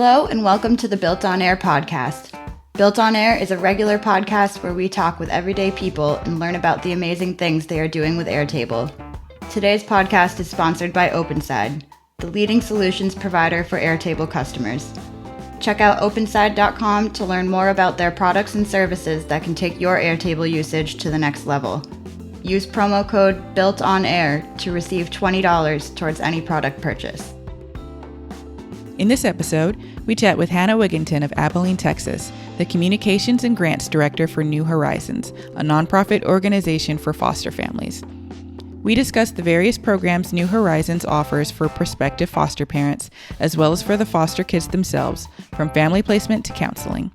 Hello and welcome to the BuiltOnAir podcast. BuiltOnAir is a regular podcast where we talk with everyday people and learn about the amazing things they are doing with Airtable. Today's podcast is sponsored by OpenSide, the leading solutions provider for Airtable customers. Check out openside.com to learn more about their products and services that can take your Airtable usage to the next level. Use promo code BuiltOnAir to receive $20 towards any product purchase. In this episode, we chat with Hannah Wiginton of Abilene, Texas, the Communications and Grants Director for New Horizons, a nonprofit organization for foster families. We discuss the various programs New Horizons offers for prospective foster parents, as well as for the foster kids themselves, from family placement to counseling.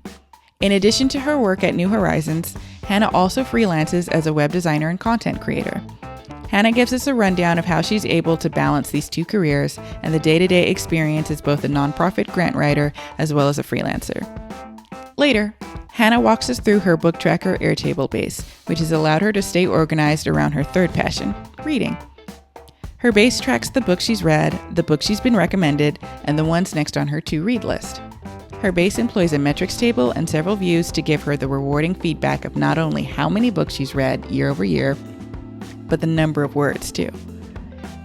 In addition to her work at New Horizons, Hannah also freelances as a web designer and content creator. Hannah gives us a rundown of how she's able to balance these two careers and the day-to-day experience as both a nonprofit grant writer as well as a freelancer. Later, Hannah walks us through her Book Tracker Airtable base, which has allowed her to stay organized around her third passion, reading. Her base tracks the books she's read, the books she's been recommended, and the ones next on her to-read list. Her base employs a metrics table and several views to give her the rewarding feedback of not only how many books she's read year over year, but the number of words too.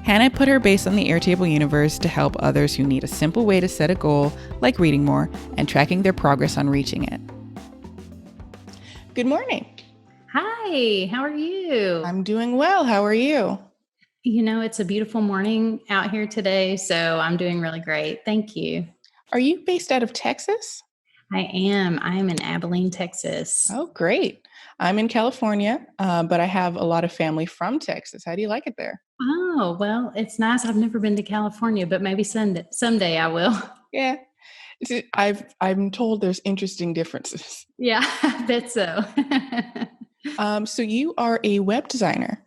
Hannah put her base on the Airtable Universe to help others who need a simple way to set a goal, like reading more, and tracking their progress on reaching it. Good morning. Hi, how are you? I'm doing well. How are you? You know, it's a beautiful morning out here today, so I'm doing really great. Thank you. Are you based out of Texas? I am. I am in Abilene, Texas. Oh, great. I'm in California, but I have a lot of family from Texas. How do you like it there? Oh, well, it's nice. I've never been to California, but maybe someday I will. Yeah. I'm told there's interesting differences. Yeah, I bet so. So you are a web designer.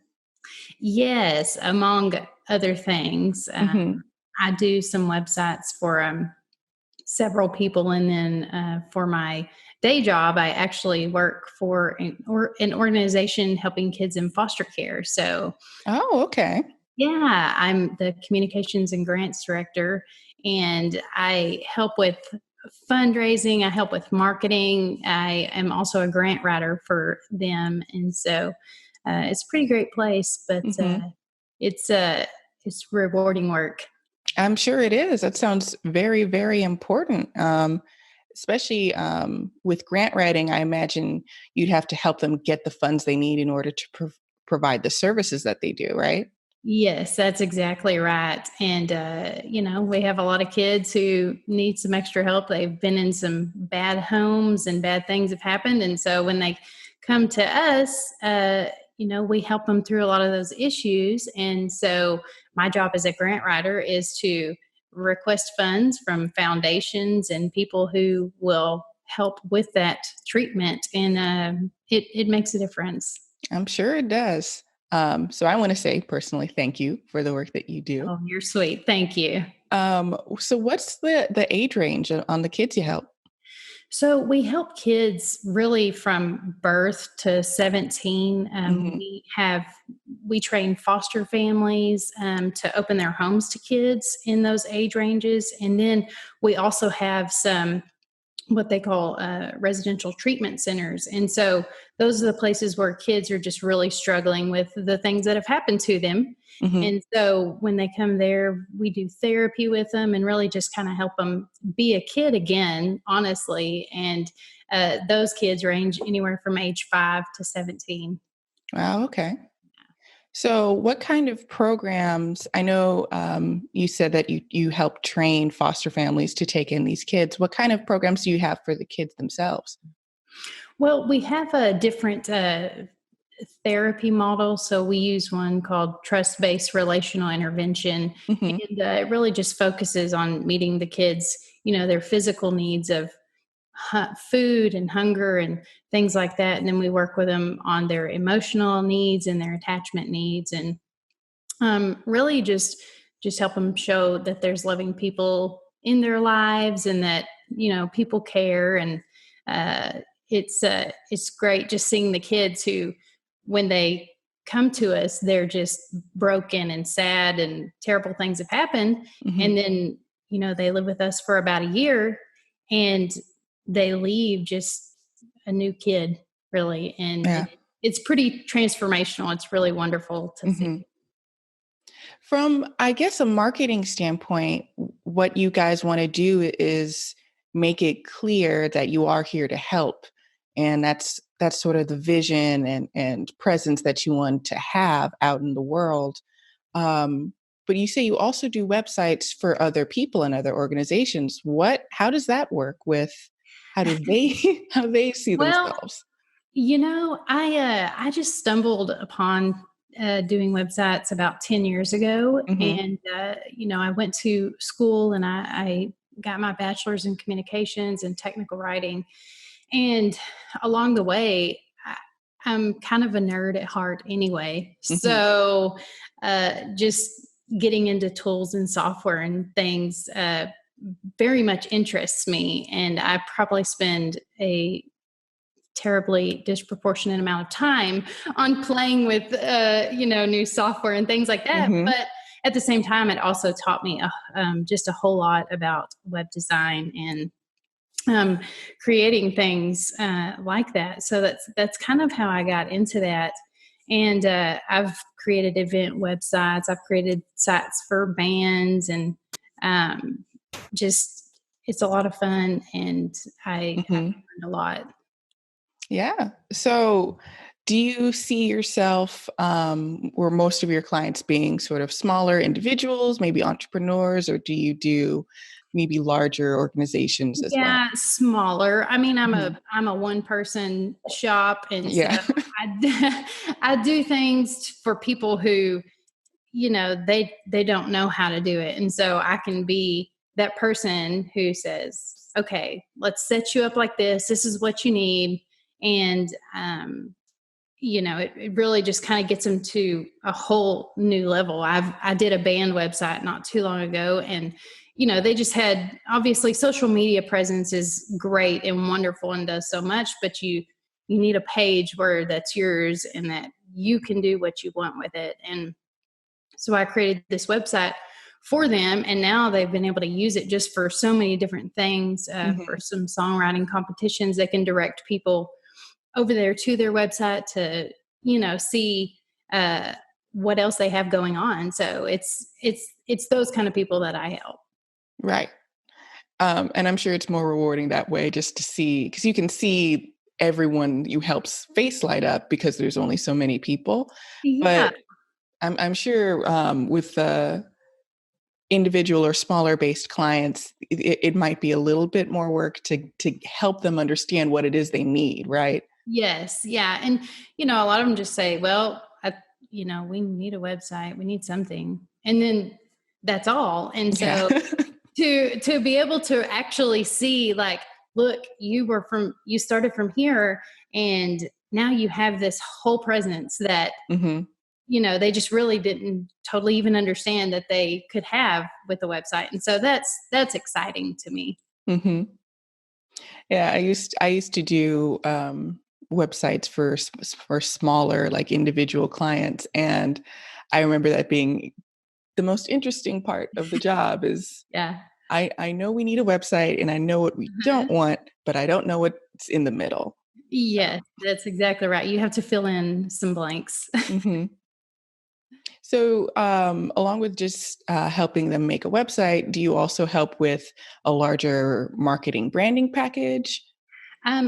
Yes, among other things. I do some websites for several people, and then for my day job, I actually work for an organization helping kids in foster care. So, Oh, okay. yeah, I'm the Communications and Grants Director, and I help with fundraising. I help with marketing. I am also a grant writer for them, and so it's a pretty great place. But it's rewarding work. I'm sure it is. That sounds very, very important. Especially with grant writing, I imagine you'd have to help them get the funds they need in order to provide the services that they do, right? Yes, that's exactly right. And, we have a lot of kids who need some extra help. They've been in some bad homes and bad things have happened. And so when they come to us, we help them through a lot of those issues. And so my job as a grant writer is to request funds from foundations and people who will help with that treatment. And it makes a difference. I'm sure it does. So I want to say personally, thank you for the work that you do. Oh, you're sweet. Thank you. So what's the age range on the kids you help? So we help kids really from birth to 17. We train foster families to open their homes to kids in those age ranges. And then we also have some what they call residential treatment centers. And so those are the places where kids are just really struggling with the things that have happened to them. Mm-hmm. And so when they come there, we do therapy with them and really just kind of help them be a kid again, honestly. And those kids range anywhere from age 5 to 17. Wow. Okay. So what kind of programs, I know you said that you help train foster families to take in these kids. What kind of programs do you have for the kids themselves? Well, we have a different therapy model. So we use one called trust-based relational intervention. Mm-hmm. And it really just focuses on meeting the kids, their physical needs of food and hunger and things like that. And then we work with them on their emotional needs and their attachment needs, and really just help them show that there's loving people in their lives and that, people care. And it's great just seeing the kids who, when they come to us, they're just broken and sad and terrible things have happened. Mm-hmm. And then, they live with us for about a year and they leave just a new kid, really. And it's pretty transformational. It's really wonderful to see. From, I guess, a marketing standpoint, what you guys want to do is make it clear that you are here to help. And that's sort of the vision and presence that you want to have out in the world. But you say you also do websites for other people and other organizations. How does that work with, how do they, how they see themselves? I just stumbled upon doing websites about 10 years ago. And, I went to school and I got my bachelor's in communications and technical writing. And along the way, I'm kind of a nerd at heart anyway. So just getting into tools and software and things very much interests me. And I probably spend a terribly disproportionate amount of time on playing with, new software and things like that. But at the same time, it also taught me just a whole lot about web design and creating things like that. So that's kind of how I got into that. And I've created event websites. I've created sites for bands, and just it's a lot of fun, and I learned a lot. Yeah. So do you see yourself, or most of your clients being sort of smaller individuals, maybe entrepreneurs, or do you do maybe larger organizations as well? Yeah, smaller. I mean, I'm a one person shop, and so I do things for people who, they don't know how to do it. And so I can be that person who says, okay, let's set you up like this. This is what you need. And, it really just kind of gets them to a whole new level. I did a band website not too long ago, and, they just had, obviously social media presence is great and wonderful and does so much, but you need a page where that's yours and that you can do what you want with it. And so I created this website for them, and now they've been able to use it just for so many different things, for some songwriting competitions. They can direct people over there to their website to, see what else they have going on. So it's those kind of people that I help. Right. And I'm sure it's more rewarding that way, just to see, because you can see everyone you help's face light up because there's only so many people. Yeah. But I'm sure with individual or smaller based clients, it might be a little bit more work to help them understand what it is they need, right? Yes. Yeah. And, a lot of them just say, well, we need a website, we need something. And then that's all. And so to be able to actually see, like, look, you started from here, and now you have this whole presence that, they just really didn't totally even understand that they could have with the website. And so that's exciting to me. Yeah. I used to do websites for smaller, like individual clients. And I remember that being the most interesting part of the job is I know we need a website and I know what we don't want, but I don't know what's in the middle. Yes, that's exactly right. You have to fill in some blanks. So along with just helping them make a website, do you also help with a larger marketing branding package?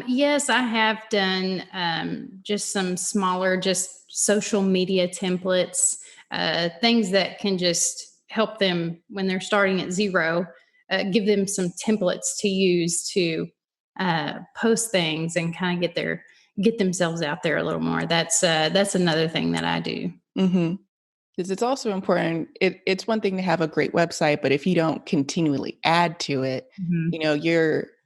Yes, I have done just some smaller, just social media templates, things that can just help them when they're starting at zero, give them some templates to use to post things and kind of get themselves out there a little more. That's another thing that I do. Because it's also important. It's one thing to have a great website, but if you don't continually add to it,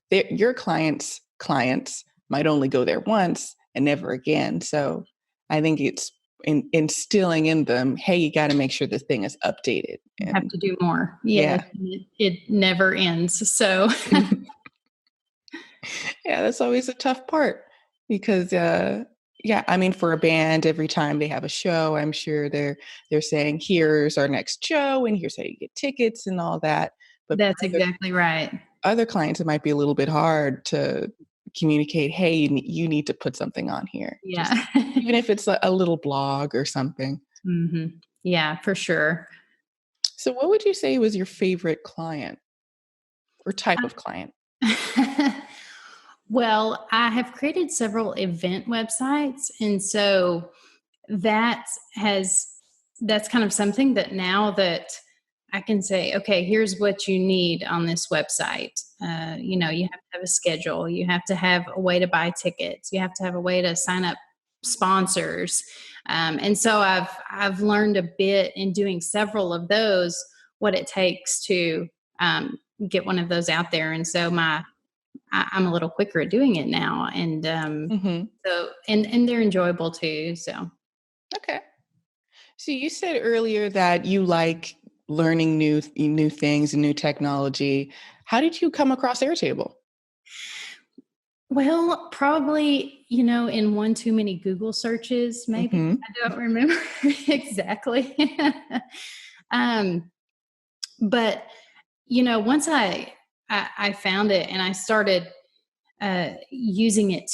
your clients might only go there once and never again. So I think it's instilling in them, hey, you got to make sure this thing is updated. You have to do more. Yeah. It never ends. So yeah, that's always a tough part because, I mean, for a band, every time they have a show, I'm sure they're saying, here's our next show and here's how you get tickets and all that. But that's exactly right. other clients, it might be a little bit hard to communicate, hey, you need to put something on here. Yeah. Just, even if it's a little blog or something. Mm-hmm. Yeah, for sure. So what would you say was your favorite client or type of client? Well, I have created several event websites. And so that has, that's kind of something that now that I can say, okay, here's what you need on this website. You have to have a schedule. You have to have a way to buy tickets. You have to have a way to sign up sponsors. And so I've learned a bit in doing several of those, what it takes to get one of those out there. And so I'm a little quicker at doing it now. And Mm-hmm. so, and they're enjoyable too. So. Okay. So you said earlier that you like learning new things and new technology. How did you come across Airtable? Well, probably, in one too many Google searches, maybe. Mm-hmm. I don't remember exactly. um, but, once I found it and I started using it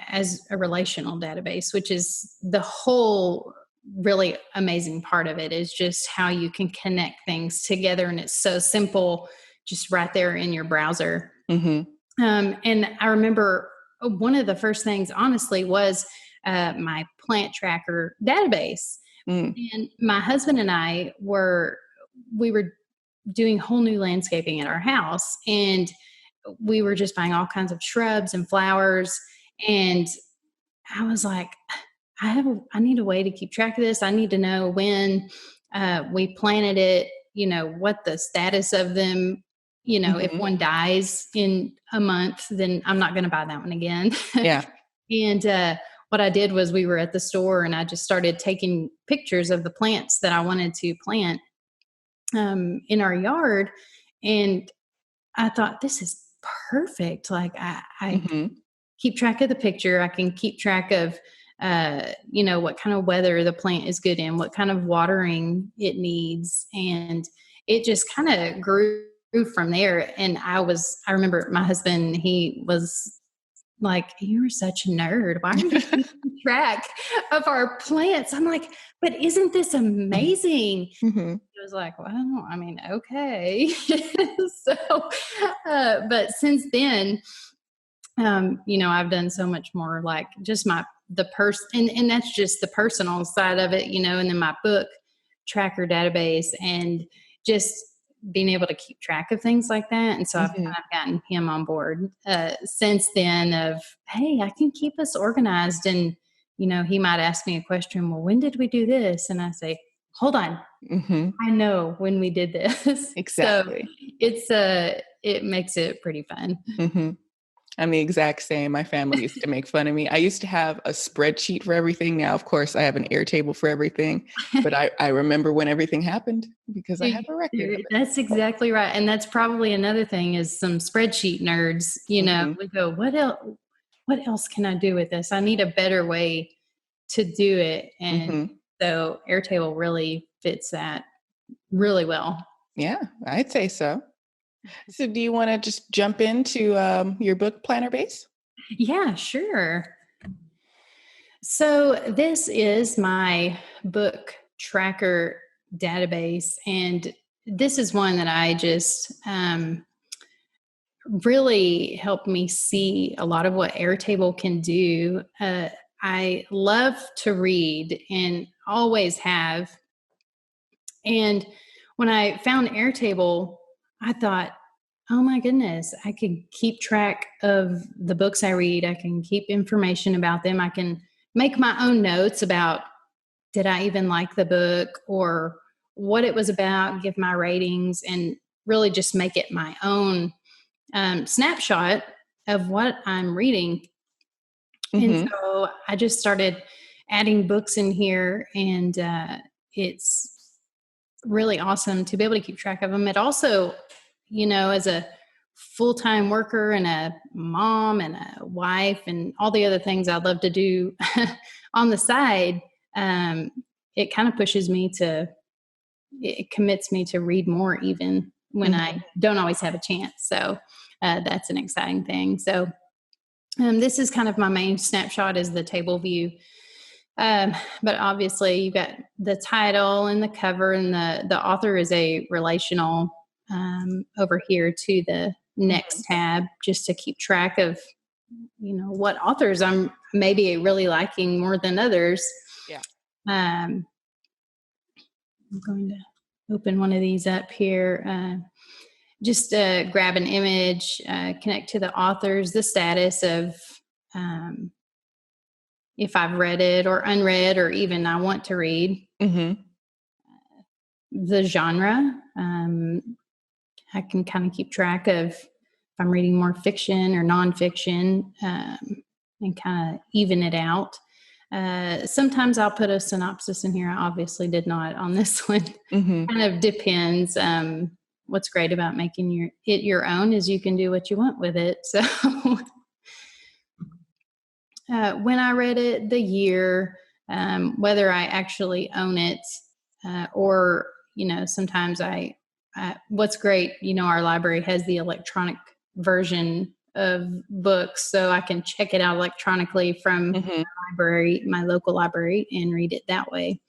as a relational database, which is the whole really amazing part of it, is just how you can connect things together. And it's so simple, just right there in your browser. Mm-hmm. And I remember one of the first things, honestly, was my plant tracker database. Mm. And my husband and we were doing whole new landscaping at our house, and we were just buying all kinds of shrubs and flowers. And I was like, I need a way to keep track of this. I need to know when we planted it, what the status of them, if Mm-hmm. one dies in a month, then I'm not going to buy that one again. Yeah. And what I did was we were at the store and I just started taking pictures of the plants that I wanted to plant in our yard. And I thought, this is perfect. Like I Mm-hmm. keep track of the picture. I can keep track of, what kind of weather the plant is good in, what kind of watering it needs. And it just kind of grew from there. And I remember my husband, he was like, you are such a nerd. Why are you keeping track of our plants? I'm like, but isn't this amazing? Mm-hmm. He was like, well, I mean, okay. So, but since then, I've done so much more, like just and that's just the personal side of it, and then my book tracker database and just being able to keep track of things like that. And so I've Mm-hmm. kind of gotten him on board since then of, hey, I can keep us organized. And, he might ask me a question, well, when did we do this? And I say, hold on, Mm-hmm. I know when we did this. So Exactly. it makes it pretty fun. Mm-hmm. I'm the exact same. My family used to make fun of me. I used to have a spreadsheet for everything. Now, of course, I have an Airtable for everything, but I remember when everything happened because I have a record of it. That's exactly right. And that's probably another thing is some spreadsheet nerds, Mm-hmm. we go, what else can I do with this? I need a better way to do it. And Mm-hmm. so Airtable really fits that really well. Yeah, I'd say so. So do you want to just jump into your book planner base? Yeah, sure. So this is my book tracker database, and this is one that I just really helped me see a lot of what Airtable can do. I love to read and always have. And when I found Airtable, I thought, oh my goodness, I could keep track of the books I read. I can keep information about them. I can make my own notes about, did I even like the book or what it was about, give my ratings, and really just make it my own snapshot of what I'm reading. And Mm-hmm. so I just started adding books in here, and it's really awesome to be able to keep track of them. It also, as a full-time worker and a mom and a wife and all the other things I love to do on the side, it kind of it commits me to read more even. when I don't always have a chance. So that's an exciting thing. So this is kind of my main snapshot is the table view. But obviously you've got the title and the cover, and the author is a relational over here to the next tab, just to keep track of, what authors I'm maybe really liking more than others. Yeah. I'm going to open one of these up here. Just grab an image, connect to the authors, the status of if I've read it or unread, or even I want to read. The genre. I can kind of keep track of if I'm reading more fiction or nonfiction, and kind of even it out. Sometimes I'll put a synopsis in here. I obviously did not on this one. Kind of depends. What's great about making it your own is you can do what you want with it. So when I read it, the year, whether I actually own it, or, sometimes what's great, our library has the electronic version of books, so I can check it out electronically from my local library, and read it that way.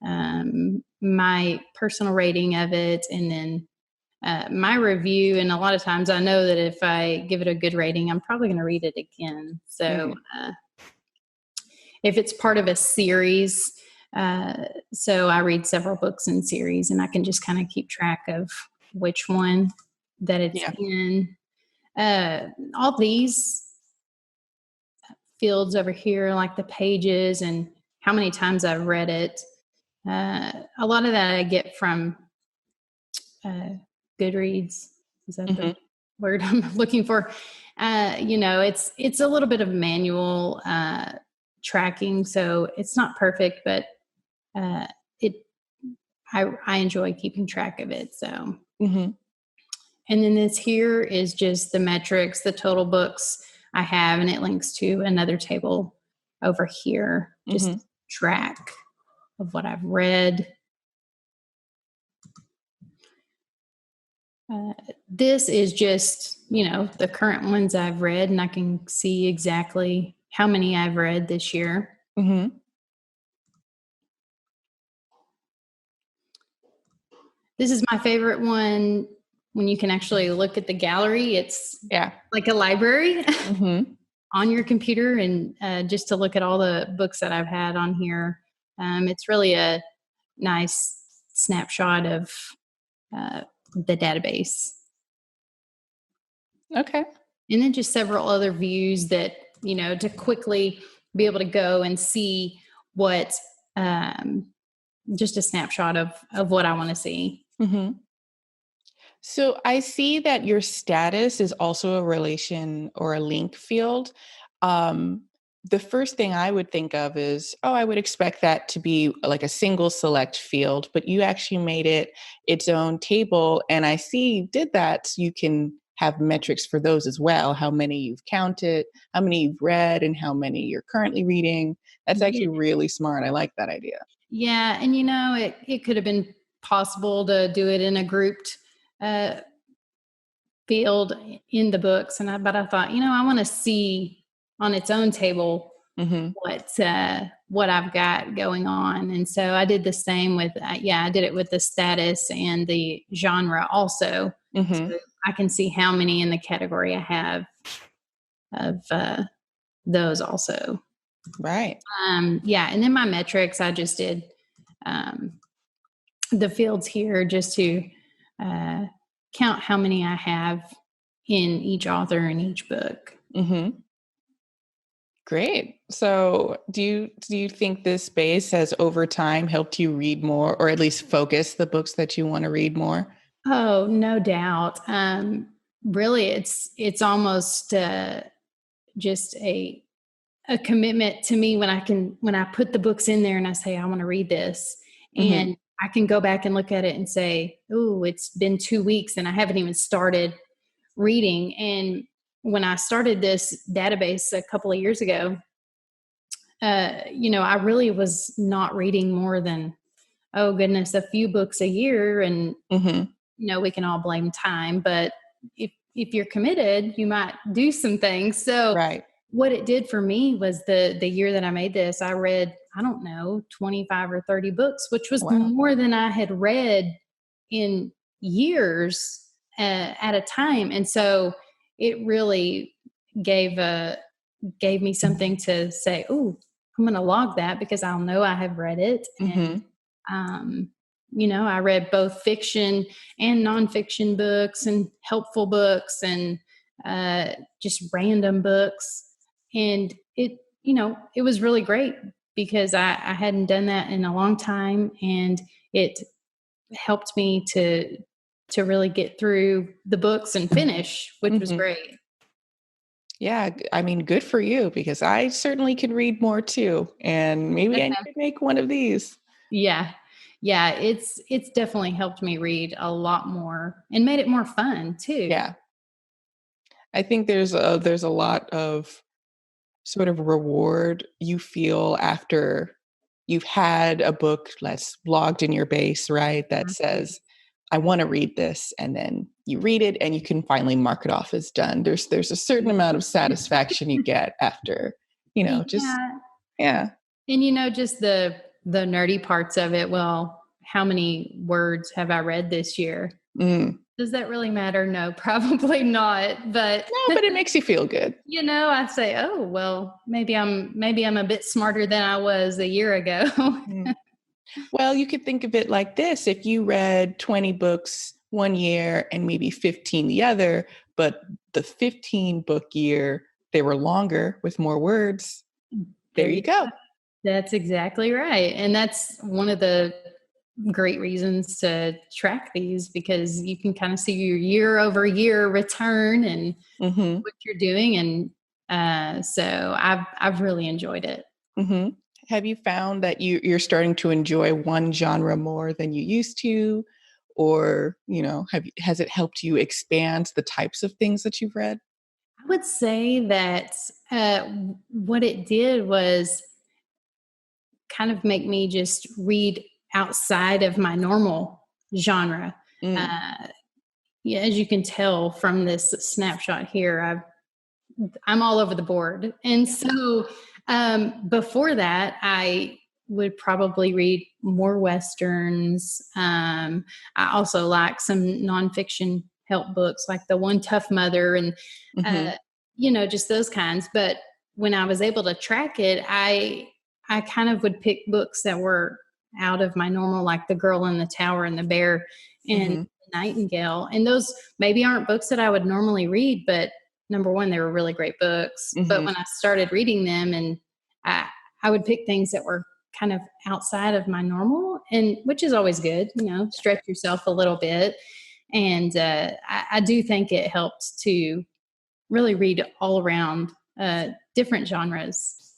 My personal rating of it, and then my review. And a lot of times I know that if I give it a good rating, I'm probably going to read it again. So if it's part of a series, so I read several books in series, and I can just kind of keep track of which one that it's in. All these fields over here, like the pages and how many times I've read it, a lot of that I get from Goodreads. Is that the word I'm looking for? It's a little bit of manual tracking, so it's not perfect, but I enjoy keeping track of it. So, and then this here is just the metrics, the total books I have, and it links to another table over here, just track of what I've read. This is just, the current ones I've read, and I can see exactly how many I've read this year. This is my favorite one when you can actually look at the gallery. It's like a library on your computer, and just to look at all the books that I've had on here. It's really a nice snapshot of the database. Okay. And then just several other views that, to quickly be able to go and see what, just a snapshot of what I want to see. So I see that your status is also a relation or a link field. The first thing I would think of is, I would expect that to be like a single select field, but you actually made it its own table. And I see you did that so you can have metrics for those as well, how many you've counted, how many you've read, and how many you're currently reading. That's actually really smart. I like that idea. Yeah. And, it could have been possible to do it in a grouped field in the books. But I thought, I want to see on its own table what I've got going on. And so I did the same with, I did it with the status and the genre also. So I can see how many in the category I have of those also. Right. And then my metrics, I just did the fields here just to count how many I have in each author in each book. Great. So do you think this space has over time helped you read more, or at least focus the books that you want to read more? Oh, no doubt. Really, it's almost just a commitment to me when I put the books in there and I say, I want to read this, and I can go back and look at it and say, oh, it's been 2 weeks and I haven't even started reading. And when I started this database a couple of years ago, I really was not reading more than, a few books a year. And, we can all blame time, but if you're committed, you might do some things. So Right. what it did for me was the year that I made this, I read, I don't know, 25 or 30 books, which was Wow. more than I had read in years at a time. And so it really gave me something to say, oh, I'm going to log that because I'll know I have read it. And, um, I read both fiction and nonfiction books and helpful books and just random books. And it was really great because I hadn't done that in a long time. And it helped me to really get through the books and finish, which was great. Yeah, I mean, good for you, because I certainly could read more too. And maybe I need to make one of these. Yeah. Yeah. It's definitely helped me read a lot more and made it more fun too. Yeah. I think there's a lot of sort of reward you feel after you've had a book that's logged in your base, right? That says, I want to read this. And then you read it and you can finally mark it off as done. There's a certain amount of satisfaction you get after, just, yeah. And just the nerdy parts of it. Well, how many words have I read this year? Does that really matter? No, probably not. But no, but it makes you feel good. I say, oh, well, maybe I'm a bit smarter than I was a year ago. Well, you could think of it like this. If you read 20 books one year and maybe 15 the other, but the 15 book year, they were longer with more words. There you go. That's exactly right. And that's one of the great reasons to track these, because you can kind of see your year over year return and what you're doing. And so I've really enjoyed it. Have you found that you're starting to enjoy one genre more than you used to? Or, has it helped you expand the types of things that you've read? I would say that what it did was kind of make me just read outside of my normal genre. Yeah, as you can tell from this snapshot here, I'm all over the board. And so before that, I would probably read more Westerns. I also like some nonfiction help books like The One Tough Mother and, just those kinds. But when I was able to track it, I kind of would pick books that were out of my normal, like The Girl in the Tower and The Bear and Nightingale. And those maybe aren't books that I would normally read, but number one, they were really great books. But when I started reading them, and I would pick things that were kind of outside of my normal, and which is always good, stretch yourself a little bit. And I do think it helped to really read all around different genres.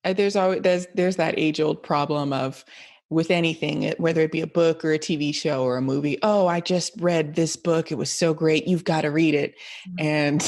There's that age old problem of, with anything, whether it be a book or a TV show or a movie. Oh, I just read this book. It was so great. You've got to read it. And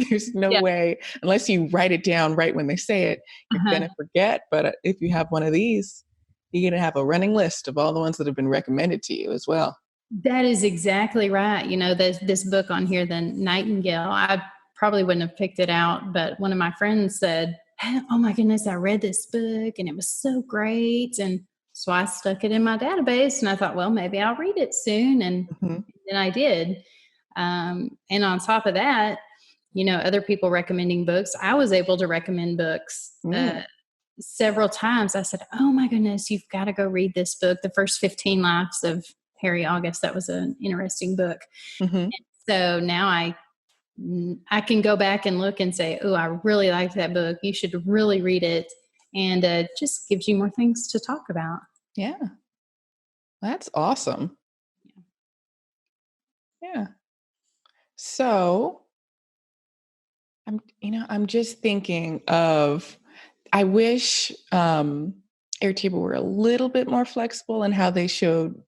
there's no way, unless you write it down right when they say it, you're going to forget. But if you have one of these, you're going to have a running list of all the ones that have been recommended to you as well. That is exactly right. This book on here, The Nightingale, I probably wouldn't have picked it out, but one of my friends said, oh my goodness, I read this book and it was so great. And so I stuck it in my database and I thought, well, maybe I'll read it soon. And then I did. And on top of that, other people recommending books, I was able to recommend books several times. I said, oh my goodness, you've got to go read this book, The First 15 Lives of Harry August. That was an interesting book. And so now I can go back and look and say, oh, I really like that book. You should really read it. And it just gives you more things to talk about. Yeah. That's awesome. Yeah. So I'm just thinking of, I wish Airtable were a little bit more flexible in how they showed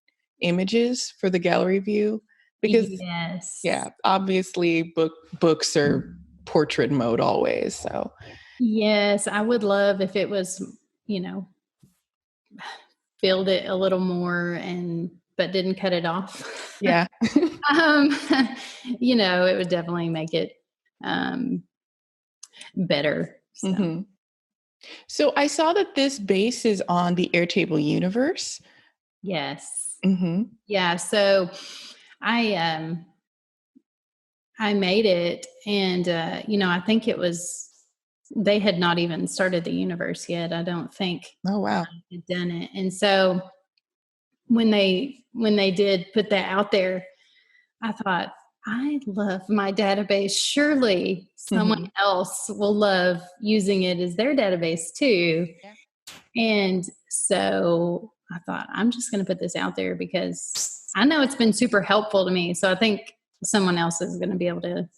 images for the gallery view. Because obviously books are portrait mode always. So yes, I would love if it was, filled it a little more and but didn't cut it off. Yeah. It would definitely make it better. So. Mm-hmm. So I saw that this base is on the Airtable Universe. Yes. Mm-hmm. Yeah. So I made it, and I think they had not even started the universe yet. I don't think. Oh, wow. Had done it, and so when they did put that out there, I thought, I love my database. Surely someone else will love using it as their database too. Yeah. And so I thought, I'm just going to put this out there because I know it's been super helpful to me. So I think someone else is going to be able to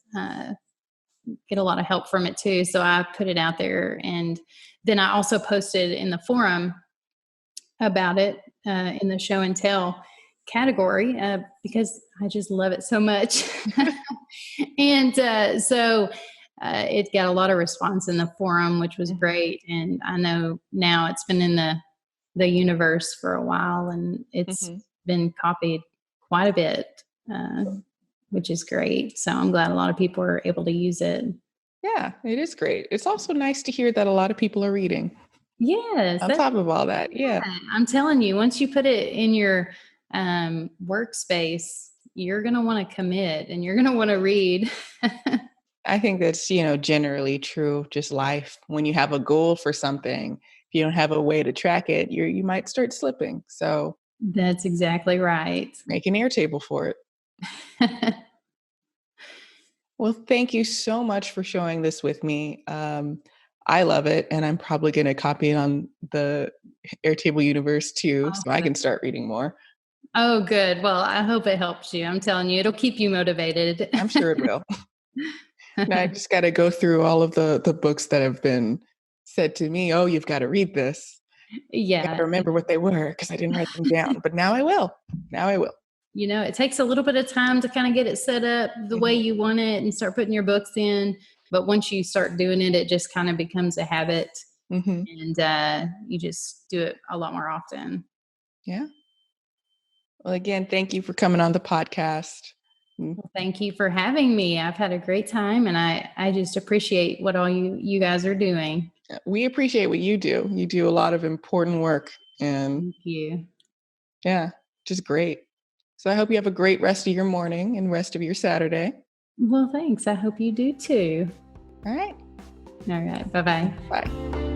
get a lot of help from it too. So I put it out there. And then I also posted in the forum about it in the show and tell category because I just love it so much. And so it got a lot of response in the forum, which was great. And I know now it's been in the universe for a while, and it's been copied quite a bit, which is great. So I'm glad a lot of people are able to use it. Yeah, it is great. It's also nice to hear that a lot of people are reading. Yes. On top of all that. Yeah. I'm telling you, once you put it in your workspace, you're going to want to commit and you're going to want to read. I think that's, generally true, just life. When you have a goal for something, if you don't have a way to track it, you might start slipping. So that's exactly right. make an Airtable for it. Well, thank you so much for showing this with me. I love it, and I'm probably going to copy it on the Airtable Universe too, so I can start reading more. Oh, good. Well, I hope it helps you. I'm telling you, it'll keep you motivated. I'm sure it will. Now I just got to go through all of the books that have been said to me, oh, you've got to read this. Yeah. I got to remember what they were because I didn't write them down, but now I will. It takes a little bit of time to kind of get it set up the way you want it and start putting your books in. But once you start doing it, it just kind of becomes a habit, and you just do it a lot more often. Yeah. Well, again, thank you for coming on the podcast. Well, thank you for having me. I've had a great time, and I just appreciate what all you guys are doing. We appreciate what you do. You do a lot of important work, and thank you. Yeah, just great. So I hope you have a great rest of your morning and rest of your Saturday. Well, thanks. I hope you do too. All right. All right. Bye-bye. Bye.